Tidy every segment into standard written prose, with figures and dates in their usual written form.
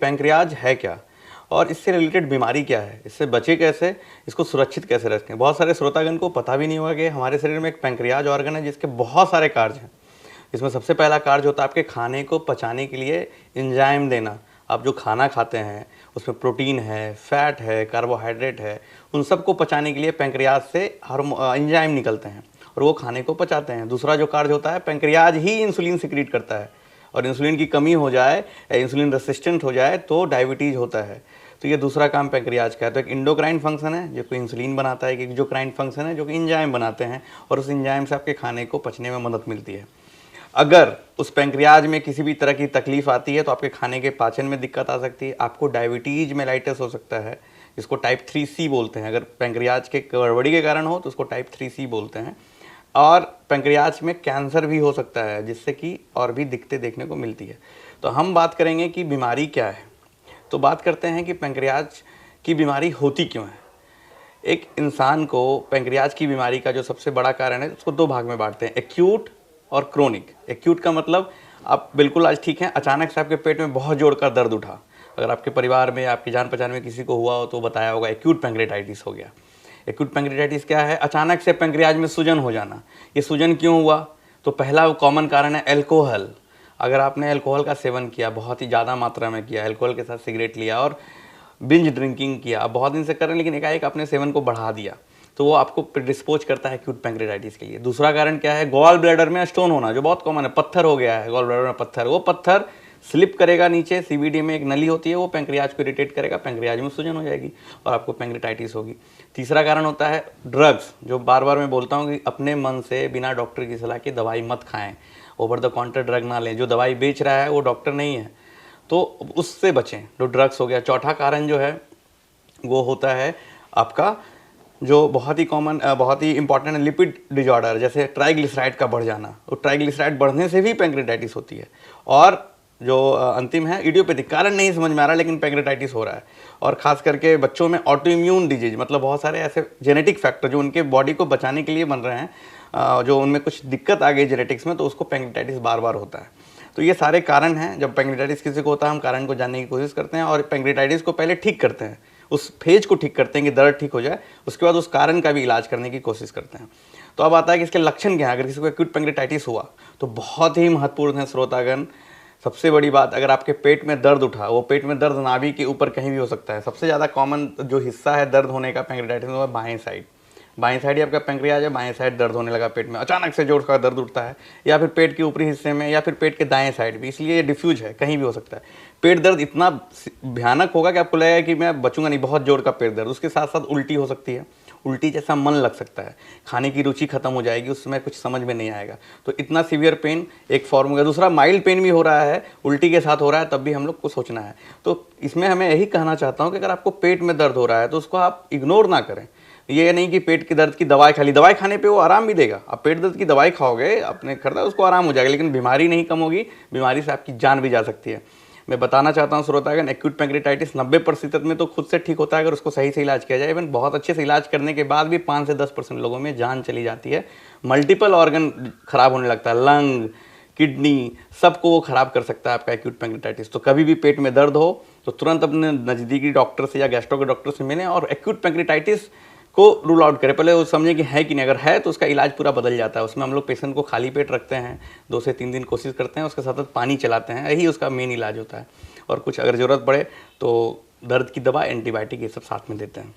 Pancreas है क्या और इससे रिलेटेड बीमारी क्या है, इससे बचे कैसे, इसको सुरक्षित कैसे रखें। बहुत सारे श्रोतागण को पता भी नहीं होगा कि हमारे शरीर में एक पैंक्रियाज ऑर्गन है जिसके बहुत सारे कार्य हैं। इसमें सबसे पहला कार्य होता है आपके खाने को पचाने के लिए एंजाइम देना। आप जो खाना खाते हैं उसमें प्रोटीन है, फैट है, कार्बोहाइड्रेट है, उन सबको पचाने के लिए पैंक्रियाज से एंजाइम निकलते हैं और वो खाने को पचाते हैं। दूसरा जो कार्य होता है, पैंक्रियाज ही इंसुलिन सिक्रीट करता है और इंसुलिन की कमी हो जाए या इंसुलिन रेसिस्टेंट हो जाए तो डायबिटीज़ होता है। तो ये दूसरा काम पैंक्रियाज का है। तो एक इंडोक्राइन फंक्शन है जो कि इंसुलिन बनाता है, एक एक्सोक्राइन फंक्शन है जो कि एंजाइम बनाते हैं और उस एंजाइम से आपके खाने को पचने में मदद मिलती है। अगर उस पैंक्रियाज में किसी भी तरह की तकलीफ आती है तो आपके खाने के पाचन में दिक्कत आ सकती है, आपको डायबिटीज मेलाइटिस हो सकता है, इसको टाइप 3C बोलते हैं। अगर पैंक्रियाज के गड़बड़ी के कारण हो तो उसको टाइप 3C बोलते हैं। और पैंक्रियाज में कैंसर भी हो सकता है जिससे कि और भी दिक्कतें देखने को मिलती है। तो हम बात करेंगे कि बीमारी क्या है। तो बात करते हैं कि पैंक्रियाज की बीमारी होती क्यों है। एक इंसान को पैंक्रियाज की बीमारी का जो सबसे बड़ा कारण है उसको दो भाग में बांटते हैं, एक्यूट और क्रोनिक। एक्यूट का मतलब आप बिल्कुल आज ठीक हैं, अचानक से आपके पेट में बहुत जोर का दर्द उठा। अगर आपके परिवार में, आपकी जान पहचान में किसी को हुआ हो तो बताया होगा एक्यूट पैंक्रेटाइटिस हो गया। एक्यूट पैंक्रेटाइटिस क्या है? अचानक से पैंक्रियाज में सूजन हो जाना। ये सूजन क्यों हुआ? तो पहला कॉमन कारण है अल्कोहल। अगर आपने अल्कोहल का सेवन किया, बहुत ही ज़्यादा मात्रा में किया, अल्कोहल के साथ सिगरेट लिया और बिंज ड्रिंकिंग किया, बहुत दिन से कर रहे हैं लेकिन एकाएक आपने सेवन को बढ़ा दिया, तो वो आपको प्रिडिस्पोज करता है एक्यूट पैंक्रेटाइटिस के लिए। दूसरा कारण क्या है? गॉल ब्लैडर में स्टोन होना, जो बहुत कॉमन है। पत्थर हो गया है गॉल ब्लैडर में, पत्थर, वो पत्थर स्लिप करेगा नीचे, सीबीडी में एक नली होती है, वो पैंक्रियाज को इरिटेट करेगा, पैंक्रियाज में सूजन हो जाएगी और आपको पैंक्रेटाइटिस होगी। तीसरा कारण होता है ड्रग्स, जो बार बार मैं बोलता हूँ कि अपने मन से बिना डॉक्टर की सलाह के दवाई मत खाएं, ओवर द काउंटर ड्रग ना लें। जो दवाई बेच रहा है वो डॉक्टर नहीं है, तो उससे बचें, जो ड्रग्स हो गया। चौथा कारण जो है वो होता है आपका, जो बहुत ही कॉमन, बहुत ही इंपॉर्टेंट है, लिपिड डिजॉर्डर, जैसे ट्राइग्लिसराइड का बढ़ जाना। तो ट्राइग्लिसराइड बढ़ने से भी पैंक्रेटाइटिस होती है। और जो अंतिम है इडियोपैथिक, कारण नहीं समझ में आ रहा लेकिन पैंक्रेटाइटिस हो रहा है। और खास करके बच्चों में ऑटो इम्यून डिजीज, मतलब बहुत सारे ऐसे जेनेटिक फैक्टर जो उनके बॉडी को बचाने के लिए बन रहे हैं, जो उनमें कुछ दिक्कत आ गई जेनेटिक्स में, तो उसको पैंक्रेटाइटिस बार बार होता है। तो ये सारे कारण हैं। जब पैंक्रेटाइटिस किसी को होता है हम कारण को जानने की कोशिश करते हैं और पैंक्रेटाइटिस को पहले ठीक करते हैं, उस फेज को ठीक करते हैं कि दर्द ठीक हो जाए, उसके बाद उस कारण का भी इलाज करने की कोशिश करते हैं। तो अब आता है कि इसके लक्षण क्या है। अगर किसी को एक्यूट पैंक्रेटाइटिस हुआ तो बहुत ही महत्वपूर्ण है श्रोतागण। सबसे बड़ी बात, अगर आपके पेट में दर्द उठा, वो पेट में दर्द नाभि के ऊपर कहीं भी हो सकता है। सबसे ज़्यादा कॉमन जो हिस्सा है दर्द होने का पैंक्रेटाइटिस में, वो है बाएं साइड। बाएं साइड ही आपका पैंक्रियाज है, बाएं साइड दर्द होने लगा पेट में, अचानक से जोर का दर्द उठता है, या फिर पेट के ऊपरी हिस्से में, या फिर पेट के दाएं साइड भी, इसलिए ये डिफ्यूज है, कहीं भी हो सकता है। पेट दर्द इतना भयानक होगा कि आपको लगेगा कि मैं बचूंगा नहीं, बहुत जोर का पेट दर्द। उसके साथ साथ उल्टी हो सकती है, उल्टी जैसा मन लग सकता है, खाने की रुचि खत्म हो जाएगी, उस समय कुछ समझ में नहीं आएगा। तो इतना सीवियर पेन एक फॉर्म होगा। दूसरा, माइल्ड पेन भी हो रहा है, उल्टी के साथ हो रहा है, तब भी हम लोग को सोचना है। तो इसमें हमें यही कहना चाहता हूँ कि अगर आपको पेट में दर्द हो रहा है तो उसको आप इग्नोर ना करें। ये नहीं कि पेट के दर्द की दवाई खा ली, दवाई खाने पे वो आराम भी देगा। आप पेट दर्द की दवाई खाओगे, अपने खरीदा, उसको आराम हो जाएगा, लेकिन बीमारी नहीं कम होगी, बीमारी से आपकी जान भी जा सकती है। मैं बताना चाहता हूँ श्रोतागण, एक्यूट पैंक्रेटाइटिस 90% में तो खुद से ठीक होता है अगर उसको सही से इलाज किया जाए। इवन बहुत अच्छे से इलाज करने के बाद भी 5 से 10% लोगों में जान चली जाती है। मल्टीपल ऑर्गन खराब होने लगता है, लंग, किडनी, सबको वो खराब कर सकता है आपका एक्यूट पैंक्रेटाइटिस। तो कभी भी पेट में दर्द हो तो तुरंत अपने नज़दीकी डॉक्टर से या गैस्ट्रो के डॉक्टर से मिलें और एक्यूट पैंक्रेटाइटिस को रूल आउट करें। पहले वो समझें कि है कि नहीं। अगर है तो उसका इलाज पूरा बदल जाता है। उसमें हम लोग पेशेंट को खाली पेट रखते हैं, 2 से 3 दिन कोशिश करते हैं, उसके साथ साथ पानी चलाते हैं, यही उसका मेन इलाज होता है। और कुछ अगर ज़रूरत पड़े तो दर्द की दवा, एंटीबायोटिक, ये सब साथ में देते हैं।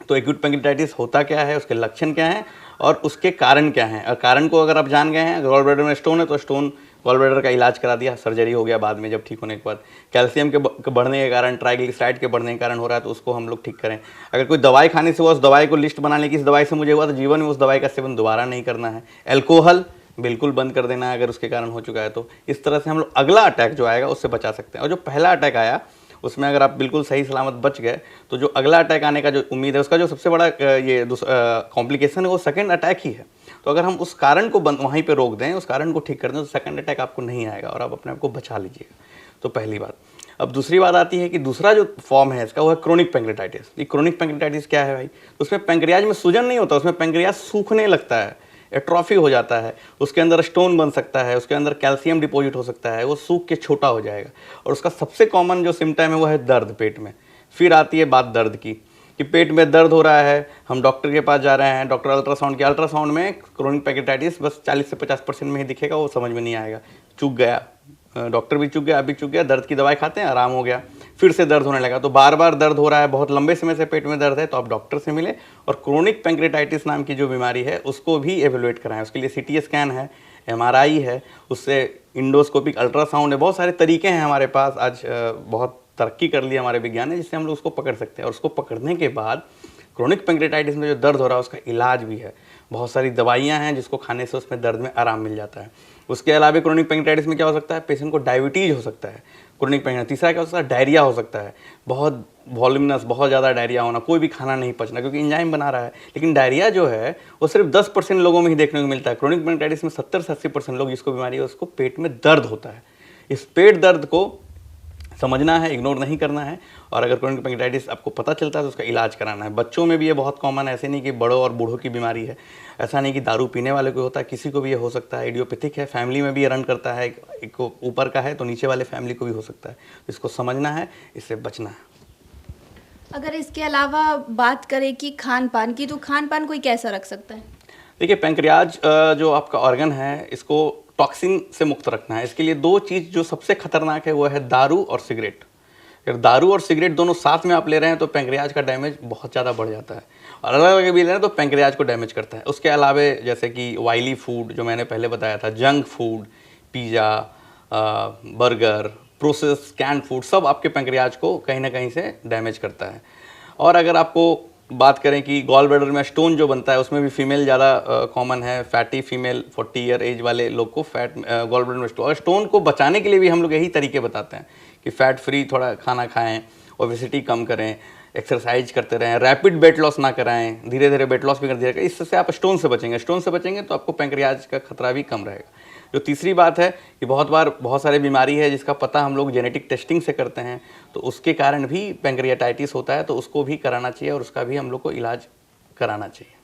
तो एक्यूट पैंक्रेटाइटिस होता क्या है, उसके लक्षण क्या हैं और उसके कारण क्या हैं। और कारण को अगर आप जान गए हैं, गॉल ब्लैडर में स्टोन है तो स्टोन, गॉल ब्लैडर का इलाज करा दिया, सर्जरी हो गया बाद में जब ठीक होने के बाद। कैल्शियम के बढ़ने के कारण, ट्राइग्लिसराइड के बढ़ने के कारण हो रहा है तो उसको हम लोग ठीक करें। अगर कोई दवाई खाने से हुआ, उस दवाई को लिस्ट बना लें कि इस दवाई से मुझे हुआ, तो जीवन में उस दवाई का सेवन दोबारा नहीं करना है। अल्कोहल बिल्कुल बंद कर देना है अगर उसके कारण हो चुका है तो। इस तरह से हम लोग अगला अटैक जो आएगा उससे बचा सकते हैं। और जो पहला अटैक आया उसमें अगर आप बिल्कुल सही सलामत बच गए तो जो अगला अटैक आने का जो उम्मीद है, उसका जो सबसे बड़ा ये कॉम्प्लिकेशन है वो सेकंड अटैक ही है। तो अगर हम उस कारण को वहीं पे रोक दें, उस कारण को ठीक कर दें, तो सेकंड अटैक आपको नहीं आएगा और आप अपने आप को बचा लीजिएगा। तो पहली बात। अब दूसरी बात आती है कि दूसरा जो फॉर्म है इसका वो है क्रोनिक पैंक्रेटाइटिस। ये क्रोनिक पैंक्रेटाइटिस क्या है भाई? उसमें पैंक्रियाज में सूजन नहीं होता, उसमें पैंक्रियाज सूखने लगता है। एट्रॉफी हो जाता है, उसके अंदर स्टोन बन सकता है, उसके अंदर कैल्शियम डिपॉजिट हो सकता है, वो सूख के छोटा हो जाएगा। और उसका सबसे कॉमन जो सिम्टम है वो है दर्द पेट में। फिर आती है बात दर्द की कि पेट में दर्द हो रहा है, हम डॉक्टर के पास जा रहे हैं, डॉक्टर अल्ट्रासाउंड में क्रोनिक पैंक्रेटाइटिस बस 40 से 50% में ही दिखेगा, वो समझ में नहीं आएगा। चूक गया, डॉक्टर भी चूक गया, अभी चूक गया, दर्द की दवाई खाते हैं, आराम हो गया, फिर से दर्द होने लगा। तो बार बार दर्द हो रहा है, बहुत लंबे समय से पेट में दर्द है, तो आप डॉक्टर से मिले और क्रोनिक पैंक्रेटाइटिस नाम की जो बीमारी है उसको भी एवेलुएट कराएं। उसके लिए सीटी स्कैन है, एमआरआई है, उससे इंडोस्कोपिक अल्ट्रासाउंड है, बहुत सारे तरीके हैं हमारे पास। आज बहुत तरक्की कर ली हमारे विज्ञान ने, जिससे हम लोग उसको पकड़ सकते हैं। और उसको पकड़ने के बाद क्रोनिक पैंक्रेटाइटिस में जो दर्द हो रहा है उसका इलाज भी है, बहुत सारी दवाइयाँ हैं जिसको खाने से उसमें दर्द में आराम मिल जाता है। उसके अलावा क्रोनिक पैंक्रेटाइटिस में क्या हो सकता है, पेशेंट को डायबिटीज हो सकता है, क्रोनिक पैंक्रेटाइटिस। तीसरा क्या हो सकता है, डायरिया हो सकता है, बहुत वॉल्यूमिनस, बहुत ज़्यादा डायरिया होना, कोई भी खाना नहीं पचना क्योंकि एंजाइम बना रहा है। लेकिन डायरिया जो है वो सिर्फ 10% लोगों में ही देखने को मिलता है। क्रोनिक पैंक्रेटाइटिस में 70 से 80% लोग जिसको बीमारी है उसको पेट में दर्द होता है। इस पेट दर्द को समझना है, इग्नोर नहीं करना है। और अगर क्रोनिक पैंक्रेटाइटिस आपको पता चलता है तो उसका इलाज कराना है। बच्चों में भी ये बहुत कॉमन है, ऐसे नहीं कि बड़ों और बूढ़ों की बीमारी है, ऐसा नहीं कि दारू पीने वाले को होता है, किसी को भी ये हो सकता है। इडियोपैथिक है, फैमिली में भी ये रन करता है, एक ऊपर का है तो नीचे वाले फैमिली को भी हो सकता है। इसको समझना है, इससे बचना है। अगर इसके अलावा बात करें कि खान पान की, तो खान पान कोई कैसा रख सकता है? देखिए, पैंक्रियाज जो आपका ऑर्गन है इसको टॉक्सिन से मुक्त रखना है। इसके लिए दो चीज़ जो सबसे खतरनाक है वो है दारू और सिगरेट। अगर दारू और सिगरेट दोनों साथ में आप ले रहे हैं तो पैंक्रियाज का डैमेज बहुत ज़्यादा बढ़ जाता है, और अलग अलग भी ले रहे हैं तो पैंक्रियाज को डैमेज करता है। उसके अलावा जैसे कि ऑयली फूड जो मैंने पहले बताया था, junk food, pizza, burger, process canned food, सब आपके पैंक्रियाज को कहीं ना कहीं से डैमेज करता है। और अगर आपको बात करें कि गॉल ब्लैडर में स्टोन जो बनता है उसमें भी फीमेल ज़्यादा कॉमन है, फैटी फीमेल 40 ईयर एज वाले लोग को फैट गॉल ब्लैडर में स्टोन। और स्टोन को बचाने के लिए भी हम लोग यही तरीके बताते हैं कि फ़ैट फ्री थोड़ा खाना खाएं, ओबेसिटी कम करें, एक्सरसाइज करते रहें, रैपिड वेट लॉस ना कराएं, धीरे धीरे वेट लॉस भी कर दिया। इससे आप स्टोन से बचेंगे। स्टोन से बचेंगे तो आपको पैंक्रियाज का खतरा भी कम रहेगा। जो तीसरी बात है कि बहुत बार बहुत सारी बीमारी है जिसका पता हम लोग जेनेटिक टेस्टिंग से करते हैं, तो उसके कारण भी पैंक्रियाटाइटिस होता है, तो उसको भी कराना चाहिए और उसका भी हम लोग को इलाज कराना चाहिए।